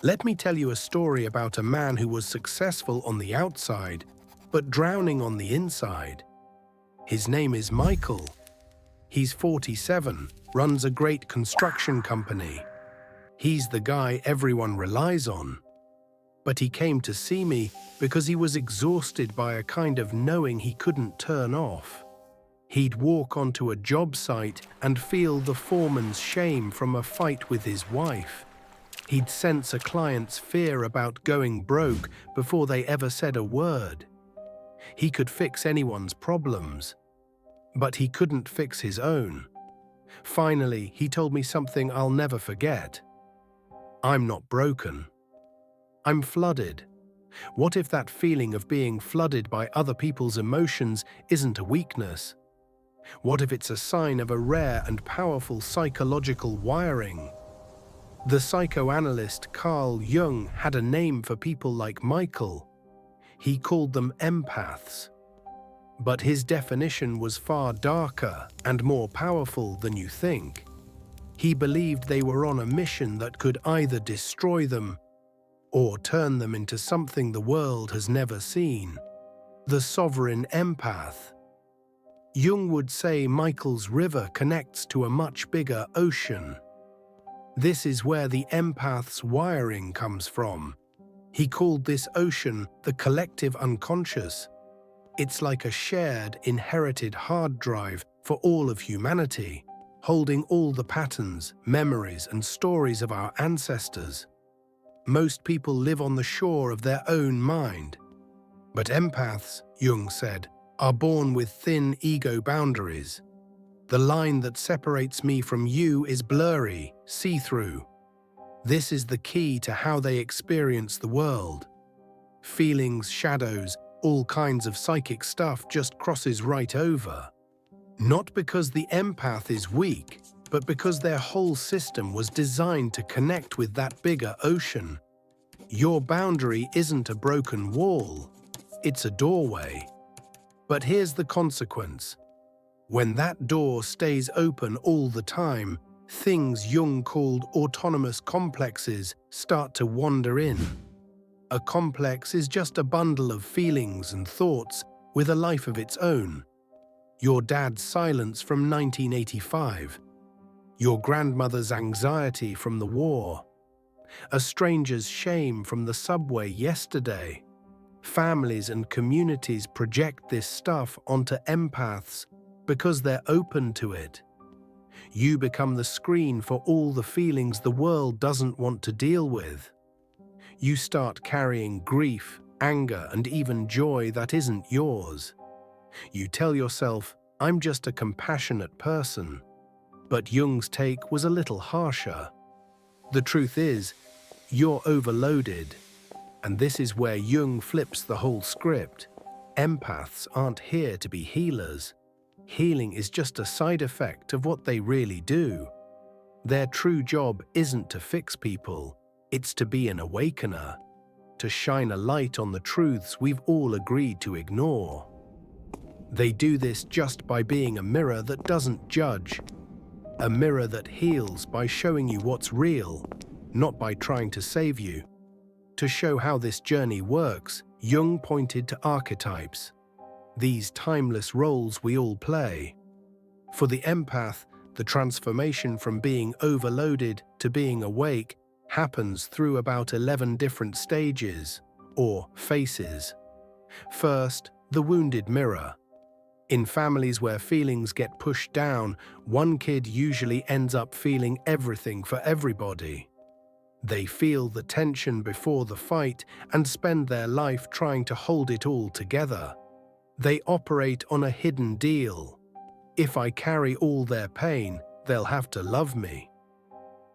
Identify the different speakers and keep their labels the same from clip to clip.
Speaker 1: Let me tell you a story about a man who was successful on the outside, but drowning on the inside. His name is Michael. He's 47, runs a great construction company. He's the guy everyone relies on. But he came to see me because he was exhausted by a kind of knowing he couldn't turn off. He'd walk onto a job site and feel the foreman's shame from a fight with his wife. He'd sense a client's fear about going broke before they ever said a word. He could fix anyone's problems, but he couldn't fix his own. Finally, he told me something I'll never forget. I'm not broken. I'm flooded. What if that feeling of being flooded by other people's emotions isn't a weakness? What if it's a sign of a rare and powerful psychological wiring? The psychoanalyst Carl Jung had a name for people like Michael. He called them empaths. But his definition was far darker and more powerful than you think. He believed they were on a mission that could either destroy them or turn them into something the world has never seen. The sovereign empath. Jung would say Michael's river connects to a much bigger ocean. This is where the empath's wiring comes from. He called this ocean the collective unconscious. It's like a shared, inherited hard drive for all of humanity, holding all the patterns, memories, and stories of our ancestors. Most people live on the shore of their own mind. But empaths, Jung said, are born with thin ego boundaries. The line that separates me from you is blurry, see-through. This is the key to how they experience the world. Feelings, shadows, all kinds of psychic stuff just crosses right over. Not because the empath is weak, but because their whole system was designed to connect with that bigger ocean. Your boundary isn't a broken wall, it's a doorway. But here's the consequence. When that door stays open all the time, things Jung called autonomous complexes start to wander in. A complex is just a bundle of feelings and thoughts with a life of its own. Your dad's silence from 1985. Your grandmother's anxiety from the war. A stranger's shame from the subway yesterday. Families and communities project this stuff onto empaths because they're open to it. You become the screen for all the feelings the world doesn't want to deal with. You start carrying grief, anger, and even joy that isn't yours. You tell yourself, I'm just a compassionate person. But Jung's take was a little harsher. The truth is, you're overloaded. And this is where Jung flips the whole script. Empaths aren't here to be healers. Healing is just a side effect of what they really do. Their true job isn't to fix people, it's to be an awakener, to shine a light on the truths we've all agreed to ignore. They do this just by being a mirror that doesn't judge, a mirror that heals by showing you what's real, not by trying to save you. To show how this journey works, Jung pointed to archetypes, these timeless roles we all play. For the empath, the transformation from being overloaded to being awake happens through about 11 different stages, or faces. First, the wounded mirror. In families where feelings get pushed down, one kid usually ends up feeling everything for everybody. They feel the tension before the fight and spend their life trying to hold it all together. They operate on a hidden deal. If I carry all their pain, they'll have to love me.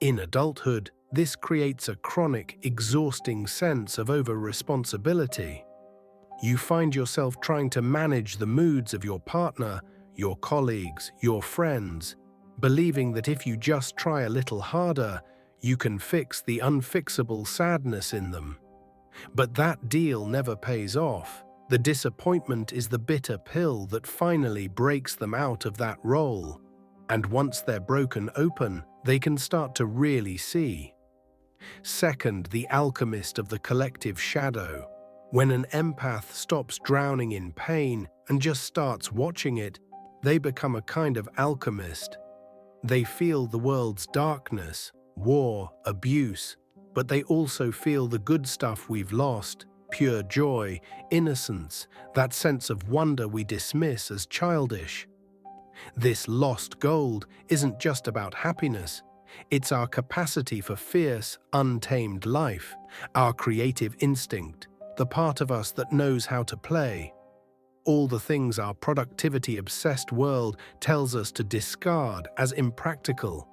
Speaker 1: In adulthood, this creates a chronic, exhausting sense of over-responsibility. You find yourself trying to manage the moods of your partner, your colleagues, your friends, believing that if you just try a little harder, you can fix the unfixable sadness in them. But that deal never pays off. The disappointment is the bitter pill that finally breaks them out of that role. And once they're broken open, they can start to really see. Second, the alchemist of the collective shadow. When an empath stops drowning in pain and just starts watching it, they become a kind of alchemist. They feel the world's darkness, war, abuse, but they also feel the good stuff we've lost, pure joy, innocence, that sense of wonder we dismiss as childish. This lost gold isn't just about happiness. It's our capacity for fierce, untamed life, our creative instinct, the part of us that knows how to play. All the things our productivity-obsessed world tells us to discard as impractical.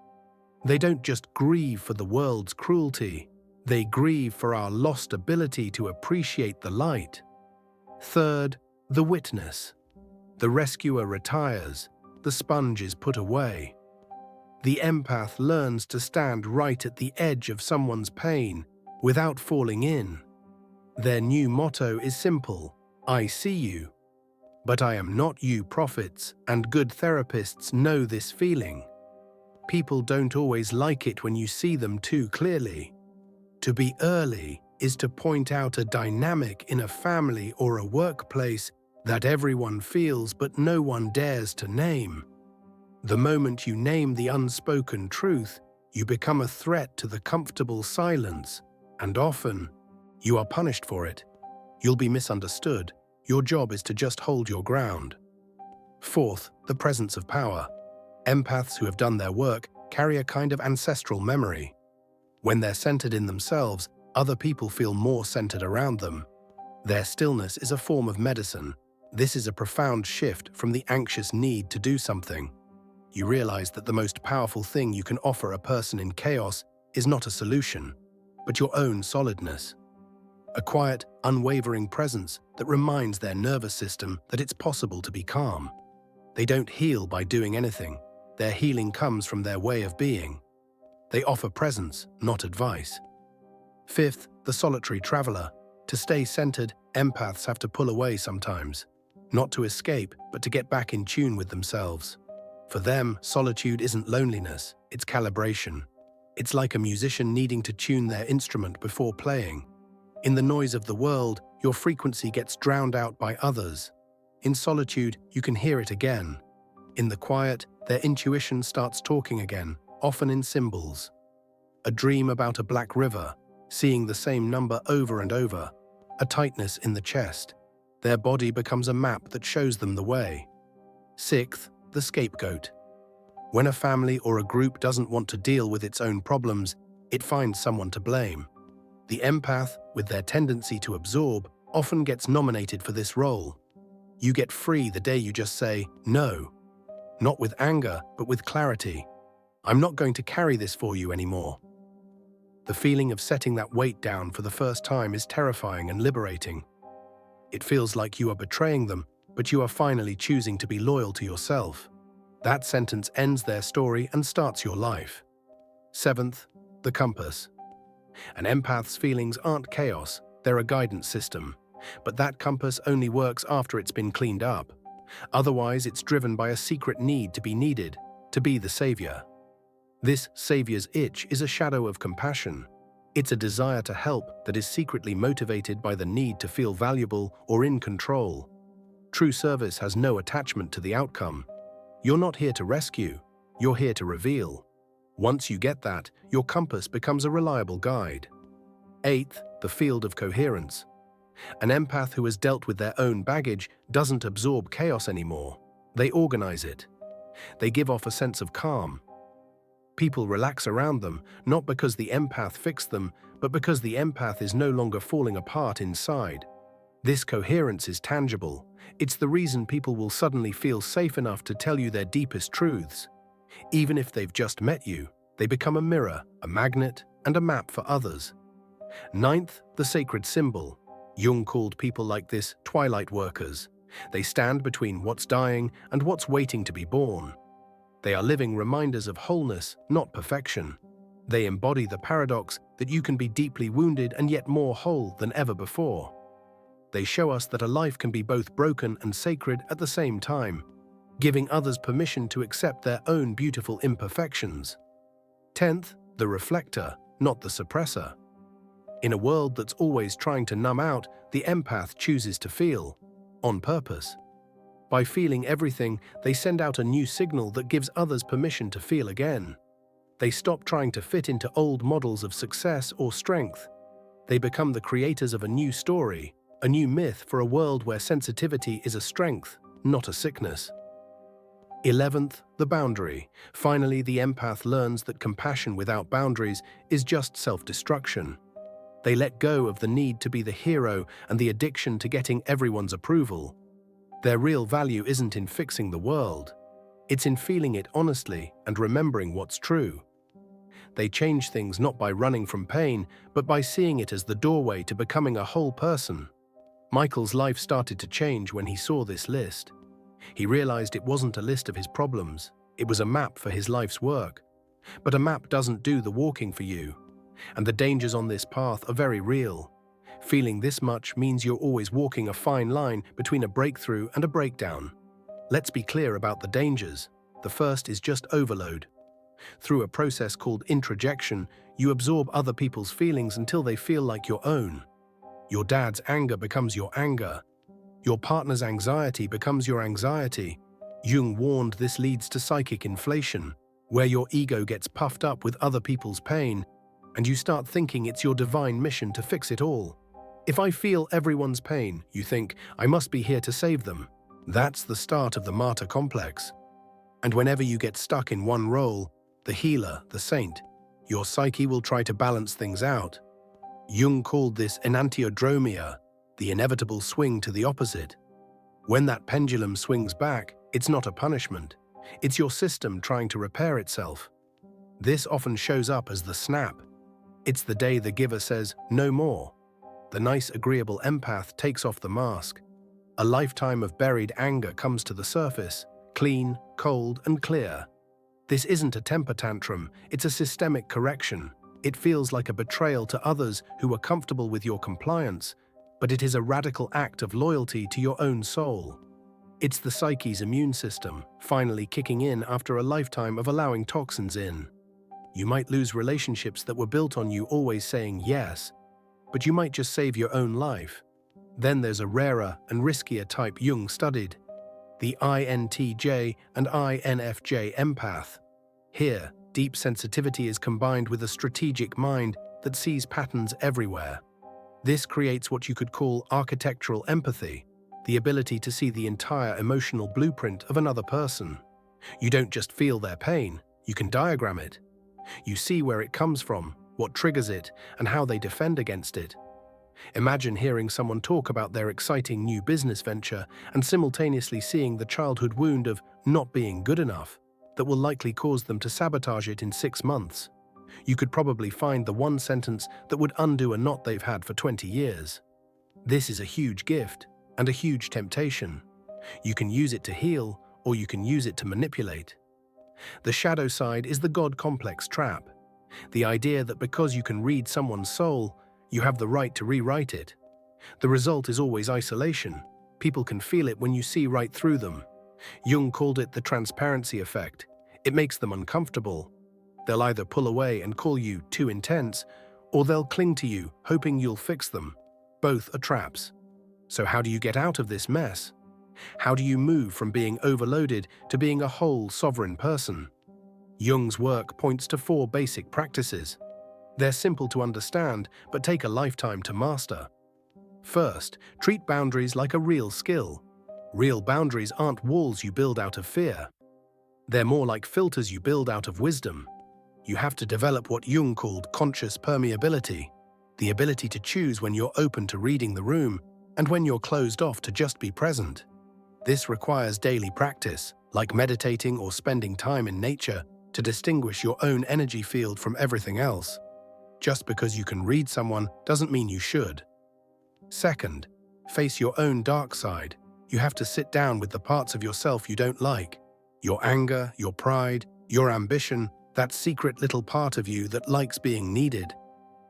Speaker 1: They don't just grieve for the world's cruelty, they grieve for our lost ability to appreciate the light. Third, the witness. The rescuer retires, the sponge is put away. The empath learns to stand right at the edge of someone's pain without falling in. Their new motto is simple: I see you, but I am not you. Prophets and good therapists know this feeling. People don't always like it when you see them too clearly. To be early is to point out a dynamic in a family or a workplace that everyone feels but no one dares to name. The moment you name the unspoken truth, you become a threat to the comfortable silence, and often, you are punished for it. You'll be misunderstood. Your job is to just hold your ground. Fourth, the presence of power. Empaths who have done their work carry a kind of ancestral memory. When they're centered in themselves, other people feel more centered around them. Their stillness is a form of medicine. This is a profound shift from the anxious need to do something. You realize that the most powerful thing you can offer a person in chaos is not a solution, but your own solidness. A quiet, unwavering presence that reminds their nervous system that it's possible to be calm. They don't heal by doing anything. Their healing comes from their way of being. They offer presence, not advice. Fifth, the solitary traveler. To stay centered, empaths have to pull away sometimes. Not to escape, but to get back in tune with themselves. For them, solitude isn't loneliness, it's calibration. It's like a musician needing to tune their instrument before playing. In the noise of the world, your frequency gets drowned out by others. In solitude, you can hear it again. In the quiet, their intuition starts talking again, often in symbols. A dream about a black river, seeing the same number over and over. A tightness in the chest. Their body becomes a map that shows them the way. Sixth, the scapegoat. When a family or a group doesn't want to deal with its own problems, it finds someone to blame. The empath, with their tendency to absorb, often gets nominated for this role. You get free the day you just say, no. Not with anger, but with clarity. I'm not going to carry this for you anymore. The feeling of setting that weight down for the first time is terrifying and liberating. It feels like you are betraying them, but you are finally choosing to be loyal to yourself. That sentence ends their story and starts your life. Seventh, the compass. An empath's feelings aren't chaos, they're a guidance system. But that compass only works after it's been cleaned up. Otherwise, it's driven by a secret need to be needed, to be the savior. This savior's itch is a shadow of compassion. It's a desire to help that is secretly motivated by the need to feel valuable or in control. True service has no attachment to the outcome. You're not here to rescue, you're here to reveal. Once you get that, your compass becomes a reliable guide. Eighth, the field of coherence. An empath who has dealt with their own baggage doesn't absorb chaos anymore. They organize it. They give off a sense of calm. People relax around them, not because the empath fixed them, but because the empath is no longer falling apart inside. This coherence is tangible. It's the reason people will suddenly feel safe enough to tell you their deepest truths. Even if they've just met you, they become a mirror, a magnet, and a map for others. Ninth, the sacred symbol. Jung called people like this twilight workers. They stand between what's dying and what's waiting to be born. They are living reminders of wholeness, not perfection. They embody the paradox that you can be deeply wounded and yet more whole than ever before. They show us that a life can be both broken and sacred at the same time, giving others permission to accept their own beautiful imperfections. 10th, the reflector. not the suppressor. In a world that's always trying to numb out, the empath chooses to feel, on purpose. By feeling everything, they send out a new signal that gives others permission to feel again. They stop trying to fit into old models of success or strength. They become the creators of a new story, a new myth for a world where sensitivity is a strength, not a sickness. 11th, the boundary. Finally, the empath learns that compassion without boundaries is just self-destruction. They let go of the need to be the hero and the addiction to getting everyone's approval. Their real value isn't in fixing the world. It's in feeling it honestly and remembering what's true. They change things not by running from pain, but by seeing it as the doorway to becoming a whole person. Michael's life started to change when he saw this list. He realized it wasn't a list of his problems, it was a map for his life's work. But a map doesn't do the walking for you. And the dangers on this path are very real. Feeling this much means you're always walking a fine line between a breakthrough and a breakdown. Let's be clear about the dangers. The first is just overload. Through a process called introjection, you absorb other people's feelings until they feel like your own. Your dad's anger becomes your anger. Your partner's anxiety becomes your anxiety. Jung warned this leads to psychic inflation, where your ego gets puffed up with other people's pain, and you start thinking it's your divine mission to fix it all. If I feel everyone's pain, you think, I must be here to save them. That's the start of the martyr complex. And whenever you get stuck in one role, the healer, the saint, your psyche will try to balance things out. Jung called this enantiodromia, the inevitable swing to the opposite. When that pendulum swings back, it's not a punishment. It's your system trying to repair itself. This often shows up as the snap. It's the day the giver says, no more. The nice, agreeable empath takes off the mask. A lifetime of buried anger comes to the surface, clean, cold, and clear. This isn't a temper tantrum, it's a systemic correction. It feels like a betrayal to others who are comfortable with your compliance, but it is a radical act of loyalty to your own soul. It's the psyche's immune system, finally kicking in after a lifetime of allowing toxins in. You might lose relationships that were built on you always saying yes, but you might just save your own life. Then there's a rarer and riskier type Jung studied, the INTJ and INFJ empath. Here, deep sensitivity is combined with a strategic mind that sees patterns everywhere. This creates what you could call architectural empathy, the ability to see the entire emotional blueprint of another person. You don't just feel their pain, you can diagram it. You see where it comes from, what triggers it, and how they defend against it. Imagine hearing someone talk about their exciting new business venture and simultaneously seeing the childhood wound of not being good enough that will likely cause them to sabotage it in 6 months. You could probably find the one sentence that would undo a knot they've had for 20 years. This is a huge gift and a huge temptation. You can use it to heal, or you can use it to manipulate. The shadow side is the God complex trap. The idea that because you can read someone's soul, you have the right to rewrite it. The result is always isolation. People can feel it when you see right through them. Jung called it the transparency effect. It makes them uncomfortable. They'll either pull away and call you too intense, or they'll cling to you, hoping you'll fix them. Both are traps. So how do you get out of this mess? How do you move from being overloaded to being a whole, sovereign person? Jung's work points to 4 basic practices. They're simple to understand, but take a lifetime to master. First, treat boundaries like a real skill. Real boundaries aren't walls you build out of fear. They're more like filters you build out of wisdom. You have to develop what Jung called conscious permeability, the ability to choose when you're open to reading the room and when you're closed off to just be present. This requires daily practice, like meditating or spending time in nature, to distinguish your own energy field from everything else. Just because you can read someone doesn't mean you should. Second, face your own dark side. You have to sit down with the parts of yourself you don't like. Your anger, your pride, your ambition, that secret little part of you that likes being needed.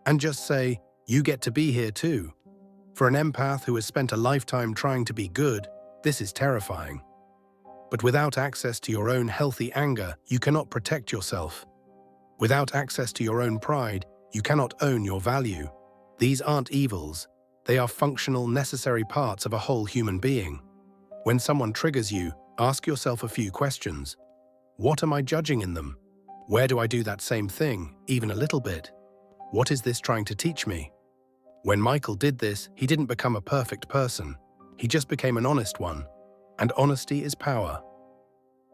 Speaker 1: And just say, you get to be here too. For an empath who has spent a lifetime trying to be good, this is terrifying. But without access to your own healthy anger, you cannot protect yourself. Without access to your own pride, You cannot own your value. These aren't evils. They are functional, necessary parts of a whole human being. When someone triggers you, ask yourself a few questions. What am I judging in them? Where do I do that same thing, even a little bit? What is this trying to teach me? When Michael did this, he didn't become a perfect person. He just became an honest one. And honesty is power.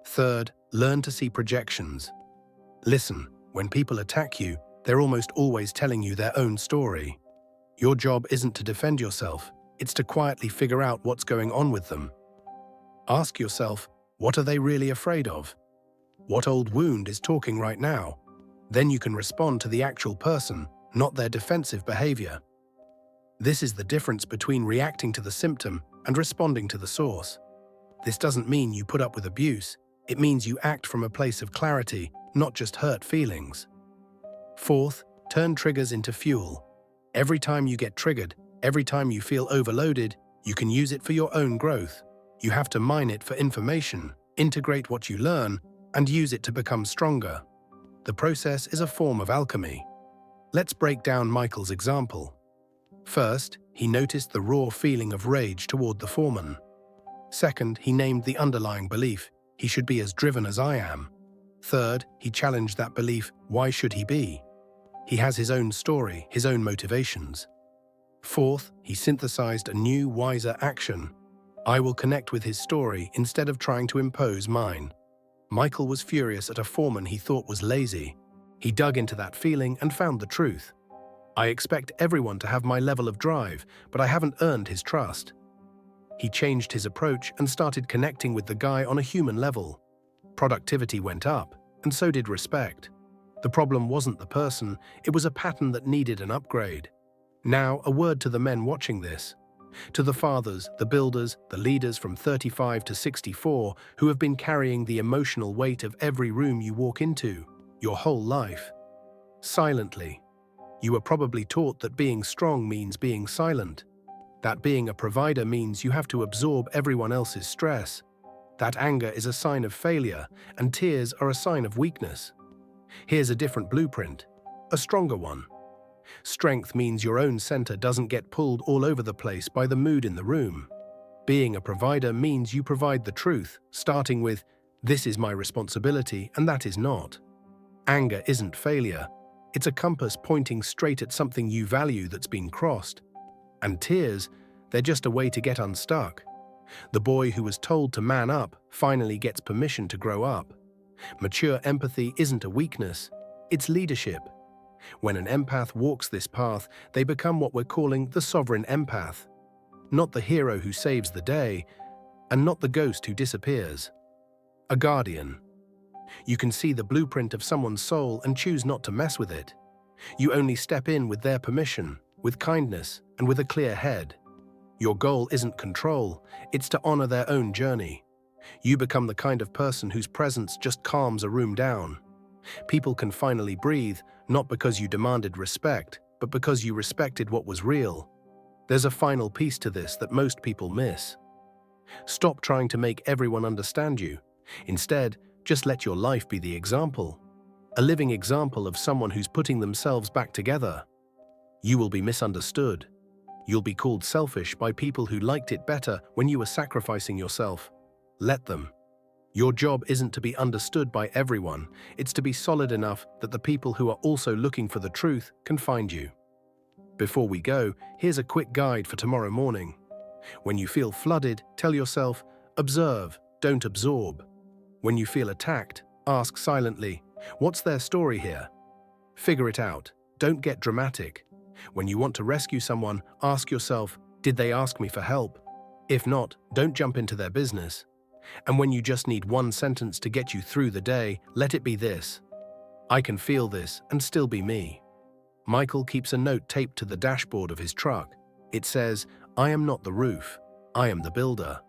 Speaker 1: Third, learn to see projections. Listen, when people attack you, they're almost always telling you their own story. Your job isn't to defend yourself, it's to quietly figure out what's going on with them. Ask yourself, what are they really afraid of? What old wound is talking right now? Then you can respond to the actual person, not their defensive behavior. This is the difference between reacting to the symptom and responding to the source. This doesn't mean you put up with abuse, it means you act from a place of clarity, not just hurt feelings. Fourth, turn triggers into fuel. Every time you get triggered, every time you feel overloaded, you can use it for your own growth. You have to mine it for information, integrate what you learn, and use it to become stronger. The process is a form of alchemy. Let's break down Michael's example. First, he noticed the raw feeling of rage toward the foreman. Second, he named the underlying belief, he should be as driven as I am. Third, he challenged that belief, why should he be? He has his own story, his own motivations. Fourth, he synthesized a new, wiser action. I will connect with his story instead of trying to impose mine. Michael was furious at a foreman he thought was lazy. He dug into that feeling and found the truth. I expect everyone to have my level of drive, but I haven't earned his trust. He changed his approach and started connecting with the guy on a human level. Productivity went up, and so did respect. The problem wasn't the person, it was a pattern that needed an upgrade. Now, a word to the men watching this. To the fathers, the builders, the leaders from 35 to 64 who have been carrying the emotional weight of every room you walk into, your whole life. Silently. You were probably taught that being strong means being silent. That being a provider means you have to absorb everyone else's stress. That anger is a sign of failure, and tears are a sign of weakness. Here's a different blueprint, a stronger one. Strength means your own center doesn't get pulled all over the place by the mood in the room. Being a provider means you provide the truth, starting with, this is my responsibility and that is not. Anger isn't failure. It's a compass pointing straight at something you value that's been crossed. And tears, they're just a way to get unstuck. The boy who was told to man up finally gets permission to grow up. Mature empathy isn't a weakness, it's leadership. When an empath walks this path, they become what we're calling the sovereign empath. Not the hero who saves the day, and not the ghost who disappears. A guardian. You can see the blueprint of someone's soul and choose not to mess with it. You only step in with their permission, with kindness, and with a clear head. Your goal isn't control, it's to honor their own journey. You become the kind of person whose presence just calms a room down. People can finally breathe, not because you demanded respect, but because you respected what was real. There's a final piece to this that most people miss. Stop trying to make everyone understand you. Instead, just let your life be the example. A living example of someone who's putting themselves back together. You will be misunderstood. You'll be called selfish by people who liked it better when you were sacrificing yourself. Let them. Your job isn't to be understood by everyone, it's to be solid enough that the people who are also looking for the truth can find you. Before we go, here's a quick guide for tomorrow morning. When you feel flooded, tell yourself, observe, don't absorb. When you feel attacked, ask silently, what's their story here? Figure it out, don't get dramatic. When you want to rescue someone, ask yourself, did they ask me for help? If not, don't jump into their business. And when you just need one sentence to get you through the day, let it be this. I can feel this and still be me. Michael keeps a note taped to the dashboard of his truck. It says, I am not the roof, I am the builder.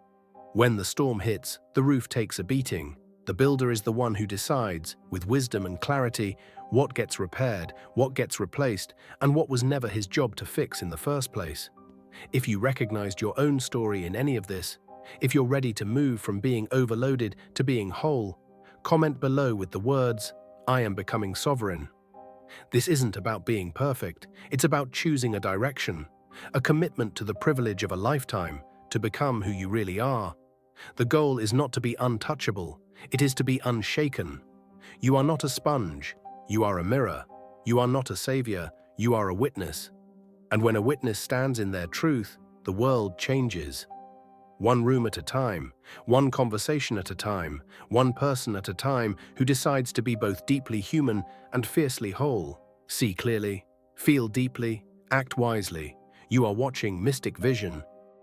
Speaker 1: When the storm hits, the roof takes a beating. The builder is the one who decides, with wisdom and clarity, what gets repaired, what gets replaced, and what was never his job to fix in the first place. If you recognized your own story in any of this, if you're ready to move from being overloaded to being whole, comment below with the words, I am becoming sovereign. This isn't about being perfect, it's about choosing a direction, a commitment to the privilege of a lifetime, to become who you really are. The goal is not to be untouchable, it is to be unshaken. You are not a sponge, you are a mirror. You are not a savior, you are a witness. And when a witness stands in their truth, the world changes. One room at a time, one conversation at a time, one person at a time who decides to be both deeply human and fiercely whole. See clearly, feel deeply, act wisely. You are watching Mystic Vision,